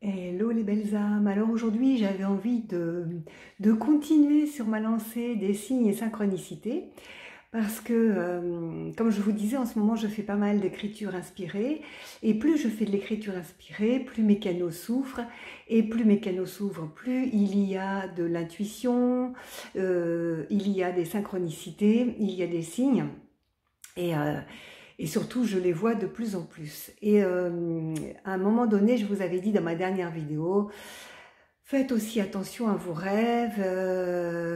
Hello les belles âmes, alors aujourd'hui j'avais envie de continuer sur ma lancée des signes et synchronicités parce que comme je vous disais en ce moment je fais pas mal d'écriture inspirée et plus je fais de l'écriture inspirée, plus mes canaux s'ouvrent et plus mes canaux s'ouvrent, plus il y a de l'intuition, il y a des synchronicités, il y a des signes et surtout, je les vois de plus en plus. Et à un moment donné, je vous avais dit dans ma dernière vidéo, faites aussi attention à vos rêves,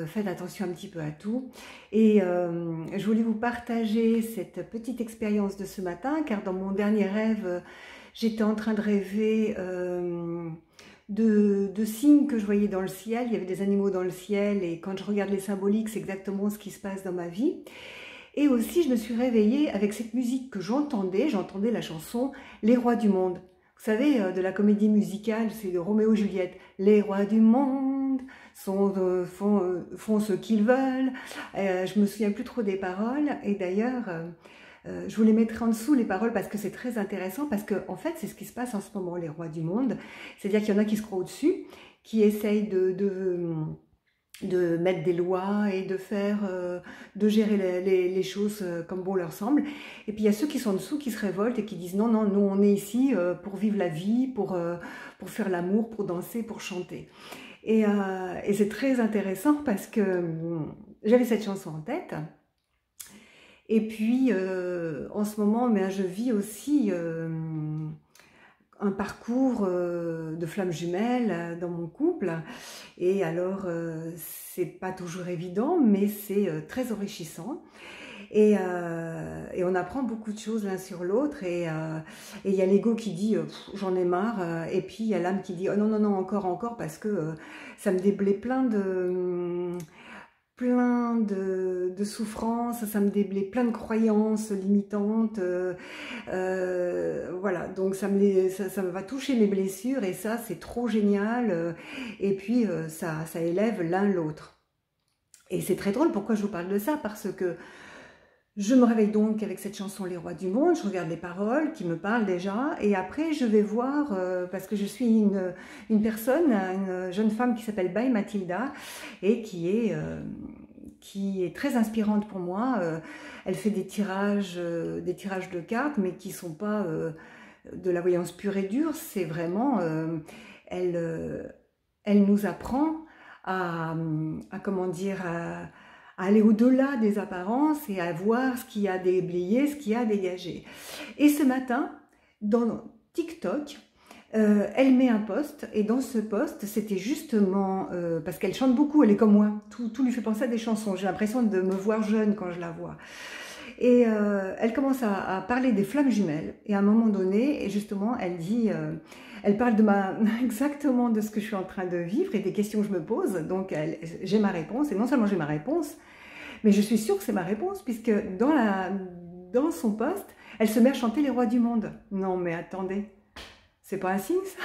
faites attention un petit peu à tout. Et je voulais vous partager cette petite expérience de ce matin, car dans mon dernier rêve, j'étais en train de rêver de signes que je voyais dans le ciel. Il y avait des animaux dans le ciel, et quand je regarde les symboliques, c'est exactement ce qui se passe dans ma vie. Et aussi, je me suis réveillée avec cette musique que j'entendais la chanson « Les rois du monde ». Vous savez, de la comédie musicale, c'est de Roméo et Juliette. « Les rois du monde font ce qu'ils veulent ». Je me souviens plus trop des paroles. Et d'ailleurs, je vous les mettrai en dessous, les paroles, parce que c'est très intéressant. Parce que en fait, c'est ce qui se passe en ce moment, les rois du monde. C'est-à-dire qu'il y en a qui se croient au-dessus, qui essayent de mettre des lois et de gérer les choses comme bon leur semble. Et puis il y a ceux qui sont en dessous, qui se révoltent et qui disent non, non, nous on est ici pour vivre la vie, pour faire l'amour, pour danser, pour chanter. Et c'est très intéressant parce que j'avais cette chanson en tête. Et puis en ce moment, je vis aussi un parcours de flammes jumelles dans mon couple, et alors c'est pas toujours évident, mais c'est très enrichissant, et on apprend beaucoup de choses l'un sur l'autre, et il y a l'ego qui dit j'en ai marre, et puis il y a l'âme qui dit oh non non non, encore, parce que ça me déblaye plein de souffrances, ça me déblaye plein de croyances limitantes, voilà, donc ça me va toucher mes blessures, et ça c'est trop génial, et puis ça élève l'un l'autre. Et c'est très drôle, pourquoi je vous parle de ça, parce que je me réveille donc avec cette chanson Les Rois du Monde, je regarde les paroles qui me parlent déjà, et après je vais voir, parce que je suis une personne, une jeune femme qui s'appelle Baï Mathilda, et qui est très inspirante pour moi. Elle fait des tirages de cartes, mais qui ne sont pas de la voyance pure et dure, c'est vraiment, elle nous apprend à comment dire, à aller au-delà des apparences et à voir ce qu'il y a déblayé, ce qu'il y a dégagé. Et ce matin, dans TikTok, elle met un post, et dans ce post, c'était justement, parce qu'elle chante beaucoup, elle est comme moi, tout lui fait penser à des chansons, j'ai l'impression de me voir jeune quand je la vois. Et elle commence à parler des flammes jumelles, et à un moment donné, et justement, elle dit, elle parle exactement de ce que je suis en train de vivre et des questions que je me pose, donc j'ai ma réponse, et non seulement j'ai ma réponse, mais je suis sûre que c'est ma réponse, puisque dans son post, elle se met à chanter les rois du monde. Non mais attendez, c'est pas un signe ça?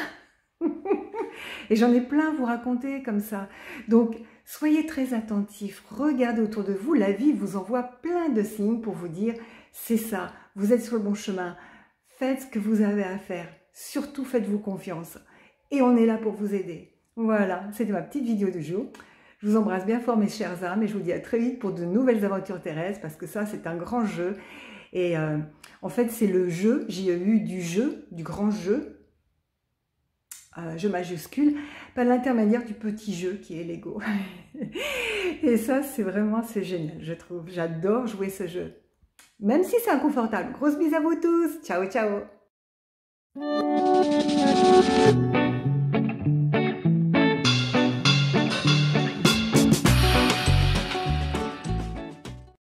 Et j'en ai plein à vous raconter comme ça. Donc soyez très attentifs, regardez autour de vous, la vie vous envoie plein de signes pour vous dire c'est ça, vous êtes sur le bon chemin, faites ce que vous avez à faire, surtout faites-vous confiance, et on est là pour vous aider. Voilà, c'était ma petite vidéo du jour. Je vous embrasse bien fort mes chères âmes, et je vous dis à très vite pour de nouvelles aventures terrestres, parce que ça c'est un grand jeu, et en fait c'est le jeu, J-E-U, du jeu, du grand jeu, jeu majuscule, par l'intermédiaire du petit jeu qui est l'ego. Et ça c'est génial, je trouve, j'adore jouer ce jeu, même si c'est inconfortable. Grosse bise à vous tous, ciao ciao.